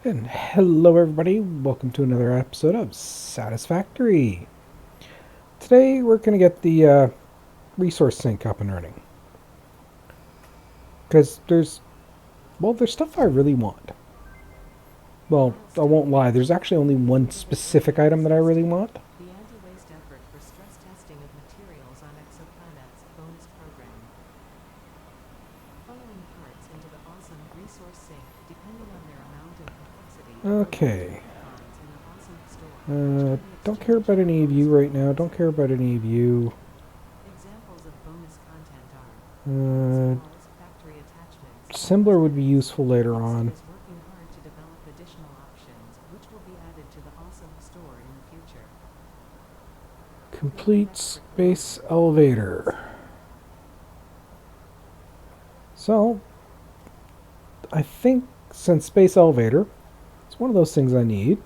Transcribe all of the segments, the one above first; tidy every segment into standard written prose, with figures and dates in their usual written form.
And hello everybody, welcome to another episode of Satisfactory. Today we're going to get the resource sink up and running. Because there's stuff I really want. Well, I won't lie, there's actually only one specific item that I really want. The anti-waste effort for stress testing of materials on exoplanets bonus program. Following parts into the awesome resource sink, depending on their amount and complexity, Okay. coupons in the awesome store, Don't care about any of you right now, don't care about any of you. Examples of bonus content are Uh, factory attachments. Assembler would be useful later on. Is working hard to develop additional options, which will be added to the awesome store in the future. Complete space elevator. So, I think since space elevator, it's one of those things I need.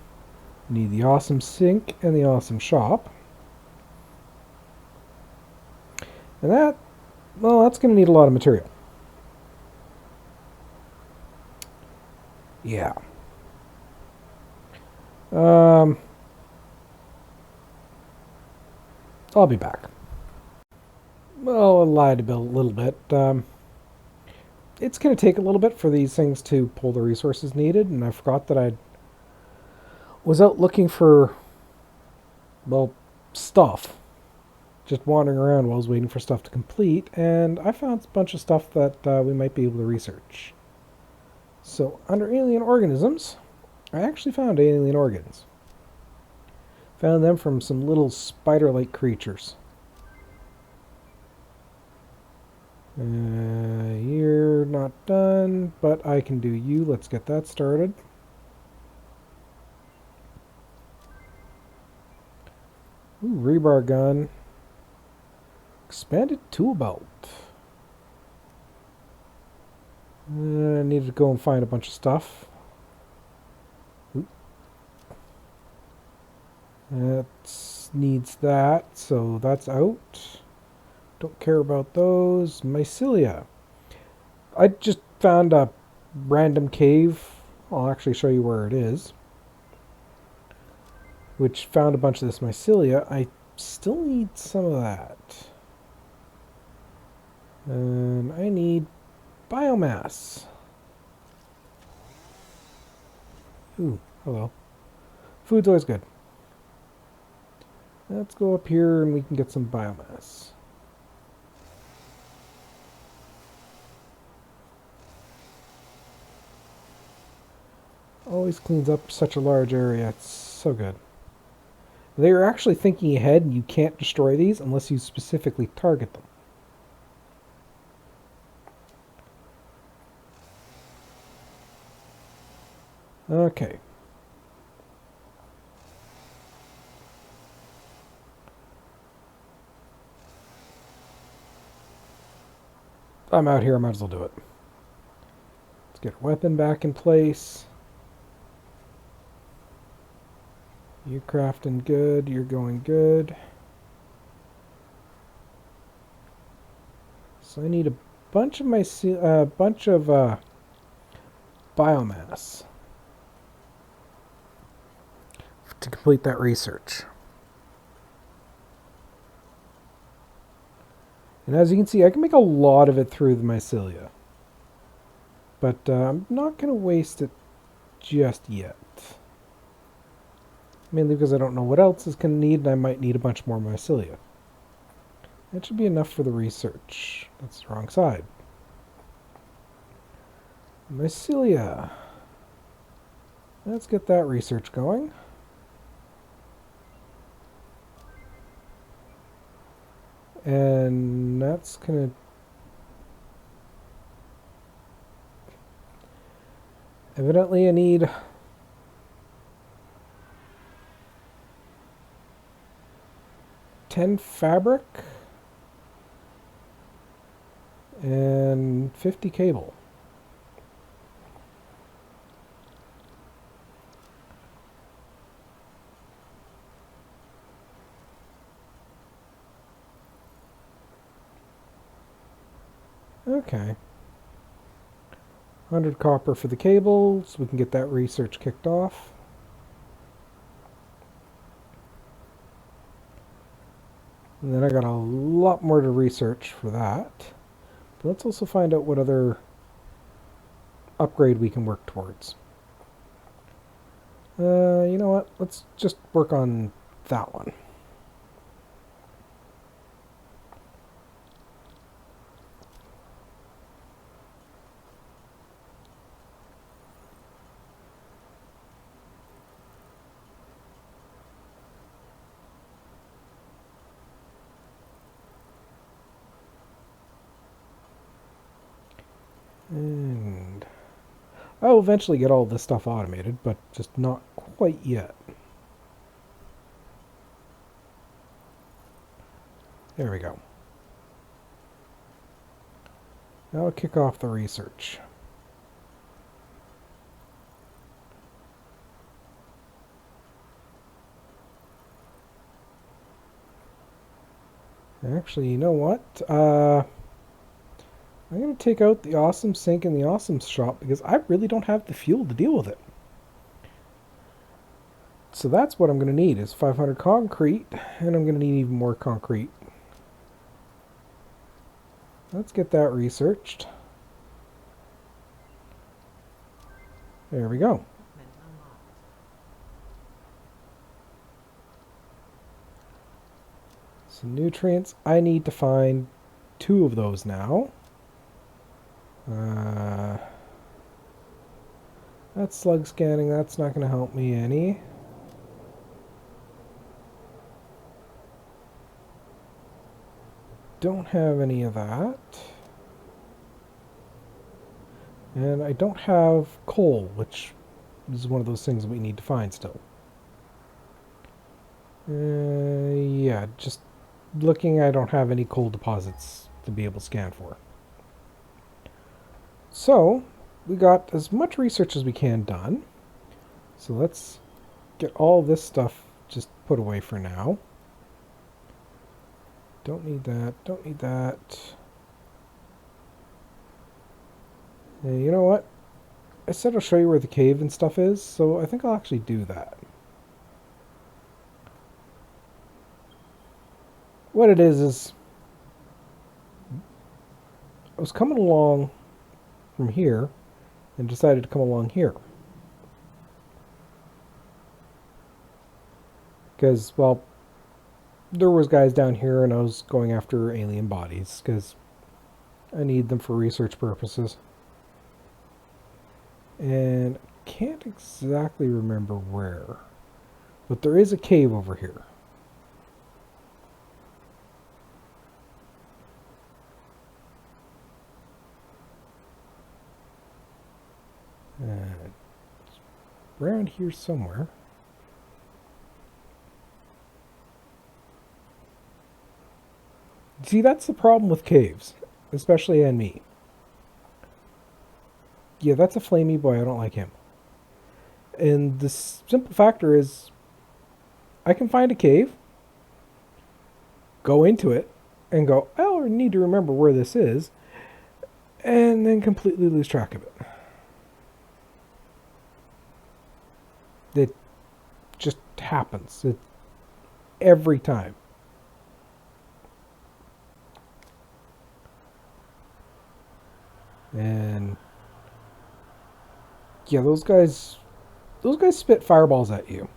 I need the awesome sink and the awesome shop. And that's going to need a lot of material. Yeah. I'll be back. Well, I lied a little bit. It's going to take a little bit for these things to pull the resources needed, and I forgot that I was out looking for, stuff. Just wandering around while I was waiting for stuff to complete, and I found a bunch of stuff that we might be able to research. So, under alien organisms, I actually found alien organs. Found them from some little spider-like creatures. You're not done, but I can do you. Let's get that started. Ooh, rebar gun. Expanded tool belt. I need to go and find a bunch of stuff. That needs that, so that's out. Don't care about those. Mycelia. I just found a random cave. I'll actually show you where it is. Which found a bunch of this mycelia. I still need some of that. And I need biomass. Ooh, hello. Food's always good. Let's go up here and we can get some biomass. Always cleans up such a large area. It's so good. They are actually thinking ahead, and you can't destroy these unless you specifically target them. Okay. I'm out here, I might as well do it. Let's get our weapon back in place. You're crafting good, you're going good. So I need a bunch of biomass to complete that research. And as you can see, I can make a lot of it through the mycelia. But I'm not going to waste it just yet. Mainly because I don't know what else is going to need, and I might need a bunch more mycelia. That should be enough for the research. That's the wrong side. Mycelia. Let's get that research going. And that's going to... Evidently I need... 10 fabric and 50 cable. Okay. 100 copper for the cable, so we can get that research kicked off. And then I got a lot more to research for that. But let's also find out what other upgrade we can work towards. You know what? Let's just work on that one. And I'll eventually get all this stuff automated, but just not quite yet. There we go. Now I'll kick off the research. Actually, you know what? I'm going to take out the awesome sink in the awesome shop because I really don't have the fuel to deal with it. So that's what I'm going to need is 500 concrete, and I'm going to need even more concrete. Let's get that researched. There we go. So nutrients, I need to find 2 of those now. That's slug scanning, that's not going to help me any. Don't have any of that. And I don't have coal, which is one of those things we need to find still. Yeah, just looking, I don't have any coal deposits to be able to scan for. So, we got as much research as we can done. So let's get all this stuff just put away for now. Don't need that, don't need that. And you know what? I said I'll show you where the cave and stuff is, so I think I'll actually do that. What it is I was coming along from here and decided to come along here. Because, well, there was guys down here and I was going after alien bodies because I need them for research purposes. And I can't exactly remember where, but there is a cave over here. And it's around here somewhere. See, that's the problem with caves, especially on me. Yeah, that's a flamey boy. I don't like him. And the simple factor is, I can find a cave, go into it, and go, I need to remember where this is, and then completely lose track of it. It just happens. Every time. And yeah, those guys spit fireballs at you.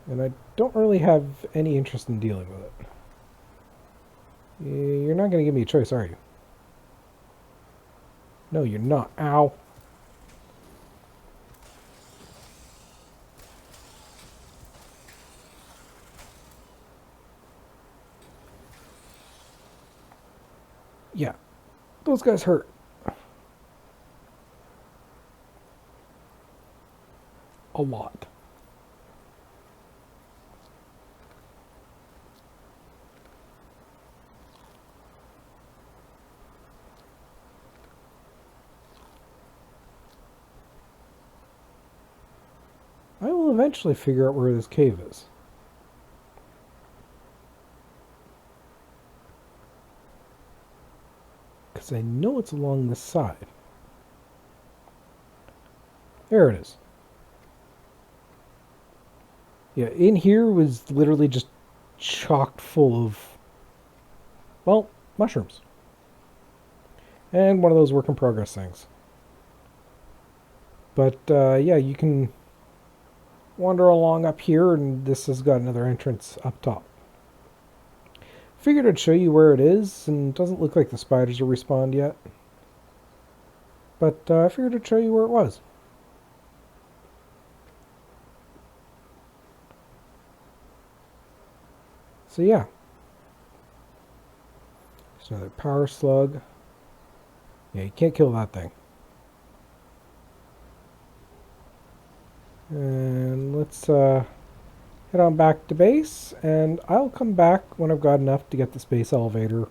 And I don't really have any interest in dealing with it. You're not going to give me a choice, are you? No, you're not. Ow. Yeah, those guys hurt. A lot. I will eventually figure out where this cave is. Because I know it's along this side. There it is. Yeah, in here was literally just chock full of, well, mushrooms. And one of those work in progress things. But yeah, you can wander along up here, and this has got another entrance up top. Figured I'd show you where it is, and it doesn't look like the spiders are respawned yet. But I figured I'd show you where it was. So yeah, there's another power slug. Yeah, you can't kill that thing. And let's head on back to base, and I'll come back when I've got enough to get the space elevator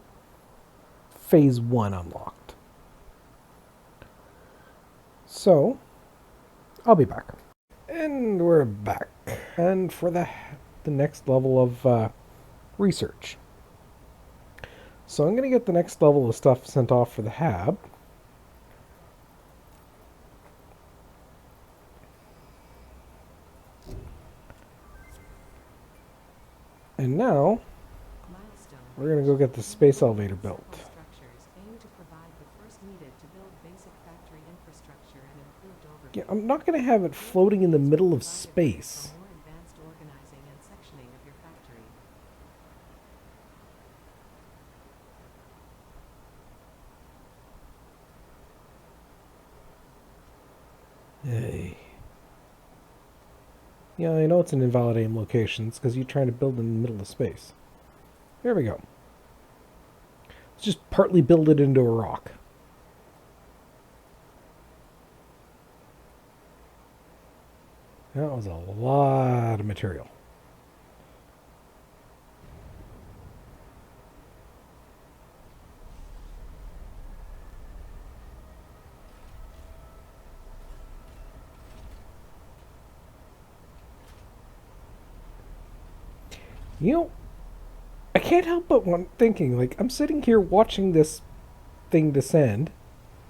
phase 1 unlocked. So, I'll be back. And we're back. And for the next level of research. So I'm going to get the next level of stuff sent off for the hab. And now, we're going to go get the space elevator built. Yeah, I'm not going to have it floating in the middle of space. Hey. Yeah, I know it's an invalid aim location. It's because you're trying to build in the middle of space. There we go. Let's just partly build it into a rock. That was a lot of material. You know, I can't help but thinking, like, I'm sitting here watching this thing descend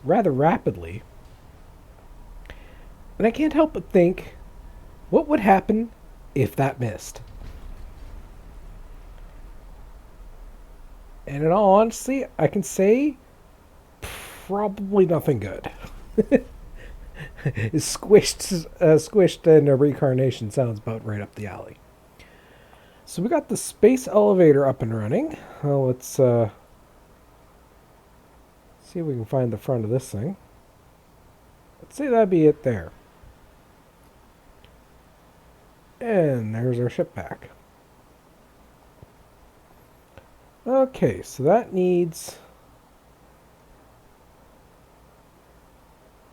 rather rapidly, and I can't help but think, what would happen if that missed? And in all honesty, I can say probably nothing good. Squished and a reincarnation sounds about right up the alley. So we got the space elevator up and running. Well, let's see if we can find the front of this thing. Let's say that'd be it there. And there's our ship back. Okay, so that needs...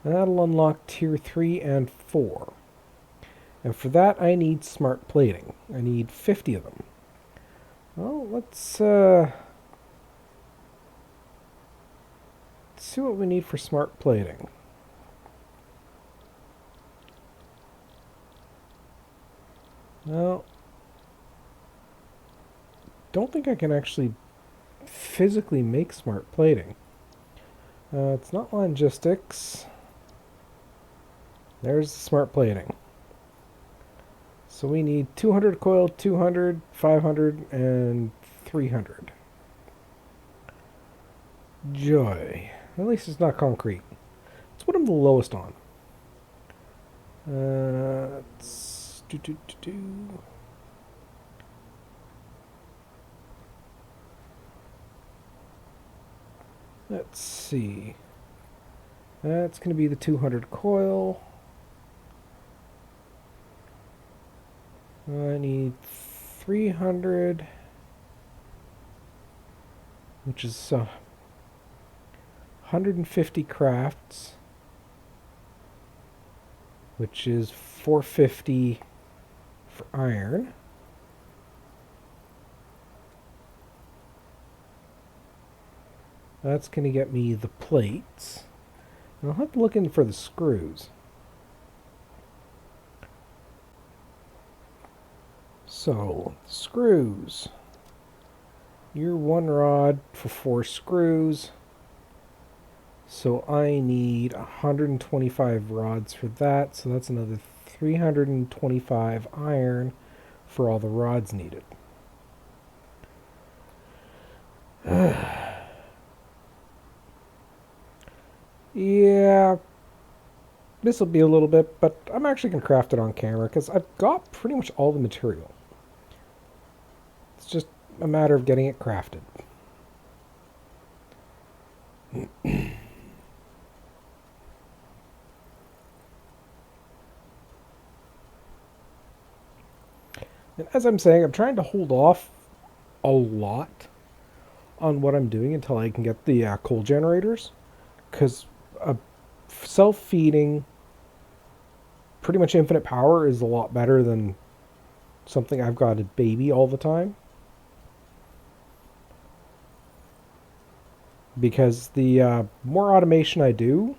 That'll unlock tier 3 and 4. And for that, I need smart plating. I need 50 of them. Well, let's see what we need for smart plating. Well, don't think I can actually physically make smart plating. It's not logistics. There's the smart plating. So we need 200 coil, 200, 500, and 300. Joy. At least it's not concrete. Let's put them the lowest on. Let's do. Let's see. That's going to be the 200 coil. I need 300, which is 150 crafts, which is 450 for iron. That's going to get me the plates. And I'll have to look in for the screws. So, screws. You're 1 rod for 4 screws. So I need 125 rods for that, so that's another 325 iron for all the rods needed. Yeah, this will be a little bit, but I'm actually going to craft it on camera because I've got pretty much all the material. It's just a matter of getting it crafted. And as I'm saying, I'm trying to hold off a lot on what I'm doing until I can get the coal generators, because self-feeding, pretty much infinite power is a lot better than something I've got to baby all the time. Because the more automation I do,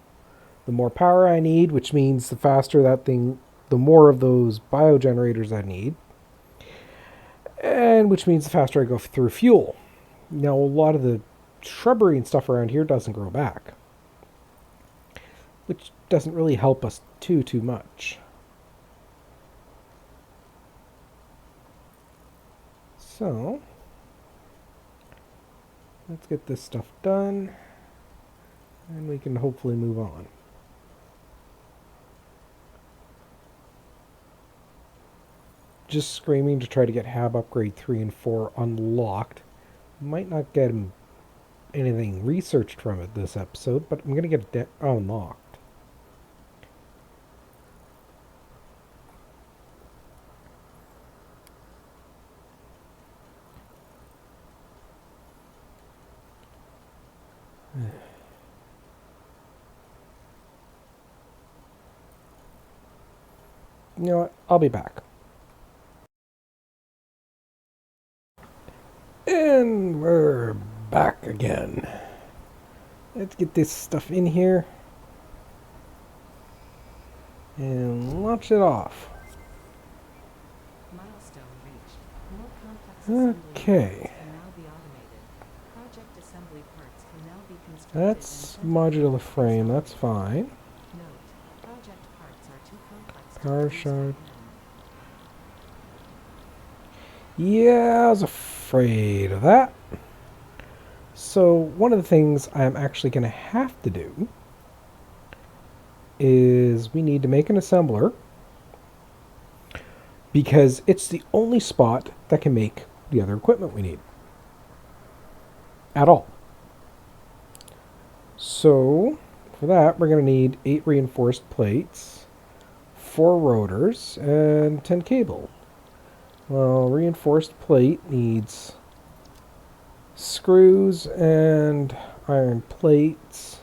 the more power I need, which means the faster that thing, the more of those biogenerators I need, and which means the faster I go through fuel. Now, a lot of the shrubbery and stuff around here doesn't grow back, which doesn't really help us too much. So, let's get this stuff done, and we can hopefully move on. Just screaming to try to get Hab Upgrade 3 and 4 unlocked. Might not get anything researched from it this episode, but I'm going to get it unlocked. You know what? I'll be back. And we're back again. Let's get this stuff in here and launch it off. Milestone reached. More complex assembly Okay. can now be automated. Project assembly parts can now be constructed. That's modular frame. That's fine. Note: project parts are too complex Power to produce by shard. hand. Yeah, I was afraid of that. So one of the things I'm actually going to have to do is we need to make an assembler, because it's the only spot that can make the other equipment we need at all. So for that, we're going to need 8 reinforced plates, 4 rotors, and 10 cable. Well, reinforced plate needs screws and iron plates,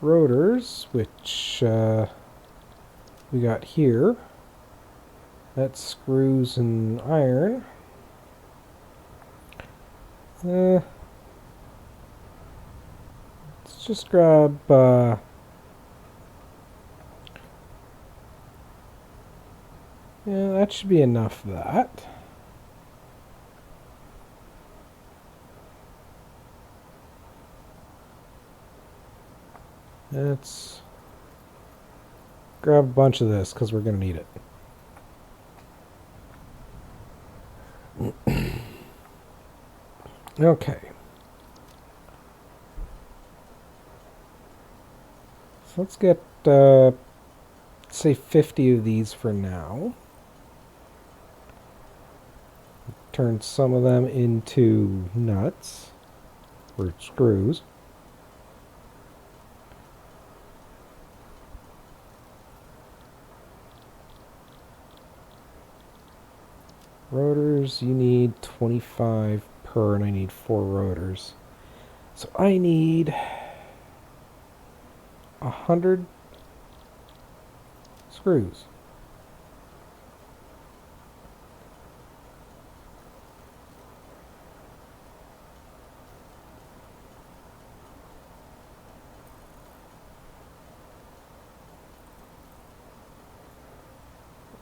rotors, which we got here. That's screws and iron. Let's just grab yeah, that should be enough of that. Let's grab a bunch of this because we're going to need it. Okay. So let's get, say, 50 of these for now. Turn some of them into nuts or screws. Rotors, you need 25 per, and I need 4 rotors. So I need 100 screws.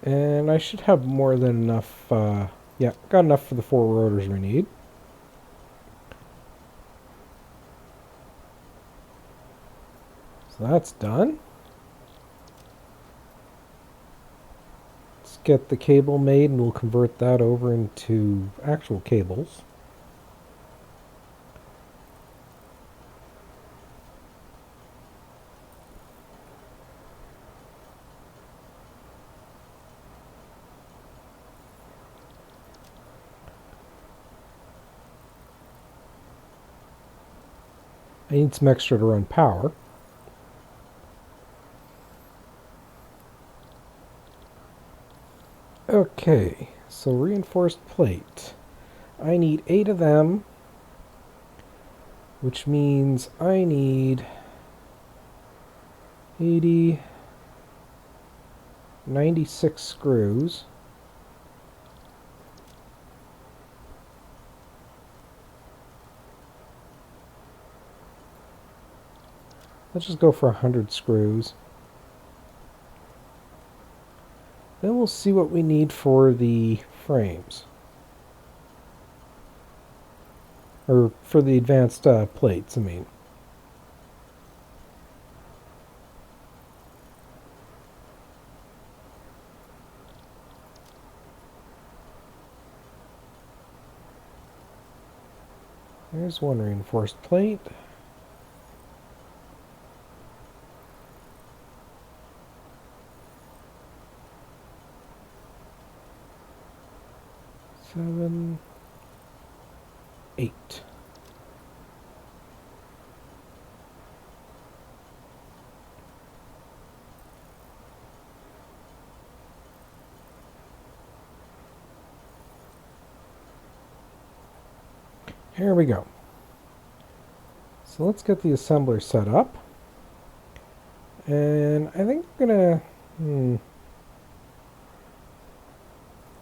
And I should have more than enough, yeah, got enough for the 4 rotors we need. So that's done. Let's get the cable made and we'll convert that over into actual cables. I need some extra to run power. Okay, so reinforced plate. I need 8 of them, which means I need 80, 96 screws. Let's just go for 100 screws. Then we'll see what we need for the frames. Or for the advanced plates, I mean. There's one reinforced plate. Seven, 8. Here we go. So let's get the assembler set up. And I think I'm gonna, I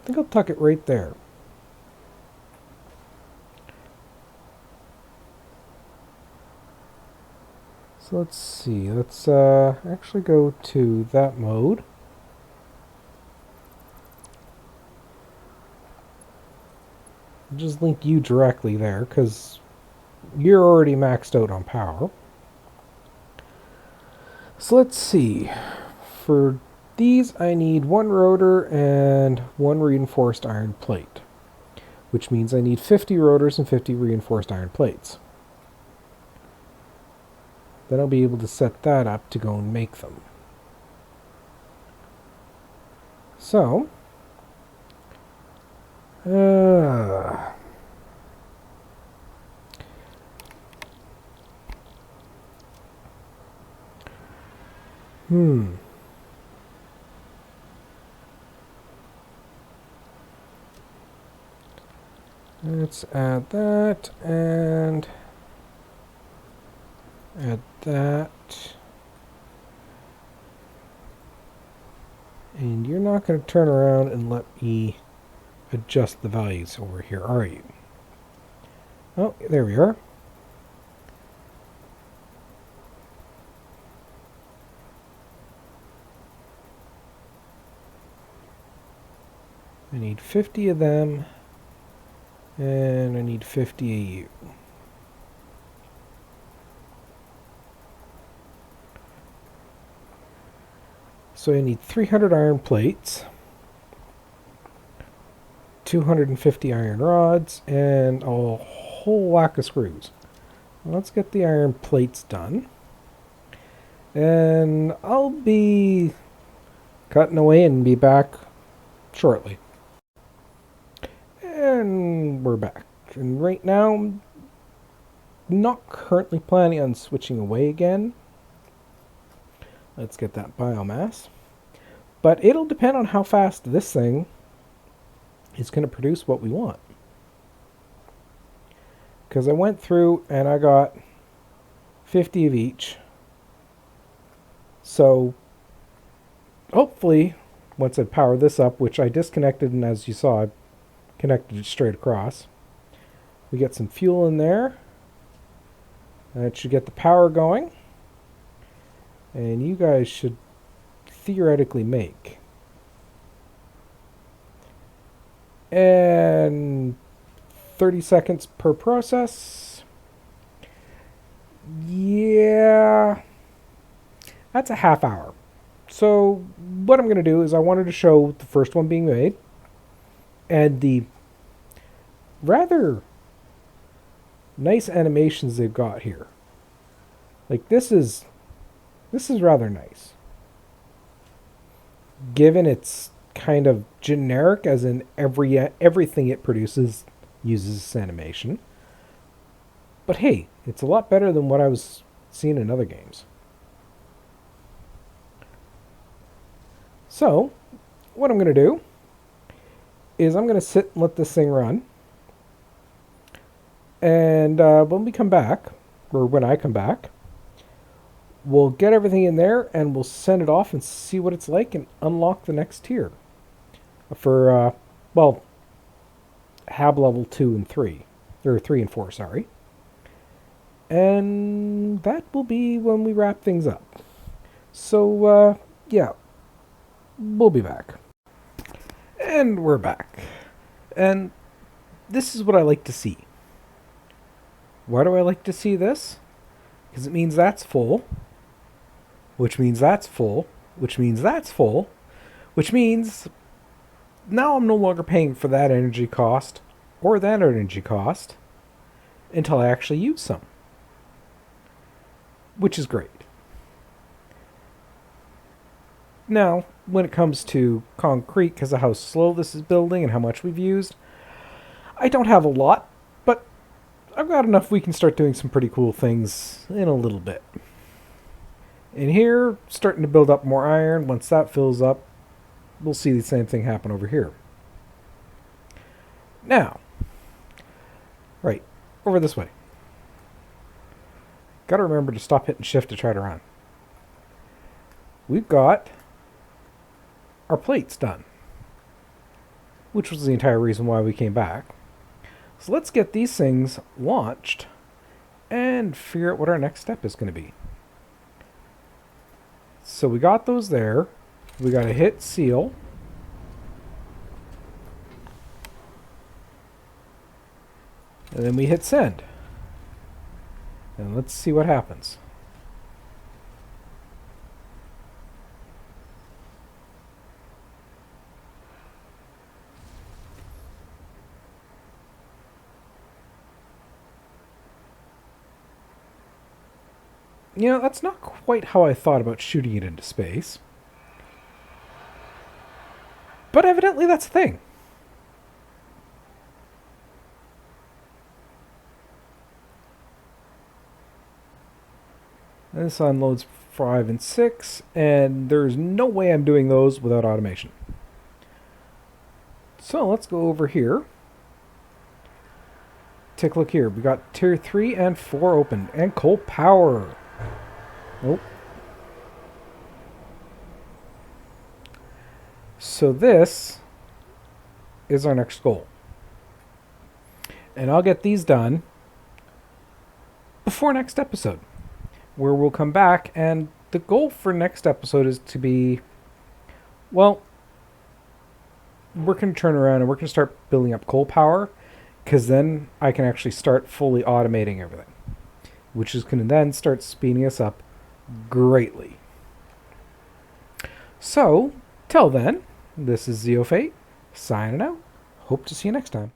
think I'll tuck it right there. So let's see, let's actually go to that mode. Just link you directly there because you're already maxed out on power. So let's see. For these, I need 1 rotor and 1 reinforced iron plate, which means I need 50 rotors and 50 reinforced iron plates. Then I'll be able to set that up to go and make them. So, let's add that and add that. And you're not going to turn around and let me adjust the values over here, are you? Oh, there we are. I need 50 of them, and I need 50 of you. So I need 300 iron plates, 250 iron rods, and a whole whack of screws. Let's get the iron plates done. And I'll be cutting away and be back shortly. And we're back. And right now, I'm not currently planning on switching away again. Let's get that biomass. But it'll depend on how fast this thing is going to produce what we want. Because I went through and I got 50 of each. So hopefully, once I power this up, which I disconnected, and as you saw, I connected it straight across. We get some fuel in there. And it should get the power going. And you guys should theoretically make. And 30 seconds per process. Yeah. That's a half hour. So what I'm going to do is I wanted to show the first one being made and the rather nice animations they've got here. Like this is rather nice. Given it's kind of generic as in everything it produces uses this animation. But hey, it's a lot better than what I was seeing in other games. So, what I'm going to do is I'm going to sit and let this thing run. And when we come back, or when I come back, we'll get everything in there and we'll send it off and see what it's like and unlock the next tier for, well, Hab level 2 and 3. Or 3 and 4, sorry. And that will be when we wrap things up. So, yeah, we'll be back. And we're back. And this is what I like to see. Why do I like to see this? Because it means that's full, which means that's full, which means that's full, which means now I'm no longer paying for that energy cost or that energy cost until I actually use some, which is great. Now, when it comes to concrete, because of how slow this is building and how much we've used, I don't have a lot, but I've got enough we can start doing some pretty cool things in a little bit. In here, starting to build up more iron. Once that fills up, we'll see the same thing happen over here. Now, right, over this way. Gotta remember to stop hitting shift to try to run. We've got our plates done, which was the entire reason why we came back. So let's get these things launched and figure out what our next step is going to be. So we got those there. We got to hit seal. And then we hit send. And let's see what happens. You know, that's not quite how I thought about shooting it into space. But evidently that's the thing. This unloads 5 and 6, and there's no way I'm doing those without automation. So let's go over here. Take a look here. We got tier 3 and 4 open, and coal power. Nope. So this is our next goal. And I'll get these done before next episode, where we'll come back, and the goal for next episode is to be, well, we're going to turn around and we're going to start building up coal power, because then I can actually start fully automating everything, which is going to then start speeding us up greatly. So, till then, this is Zeofate, signing out. Hope to see you next time.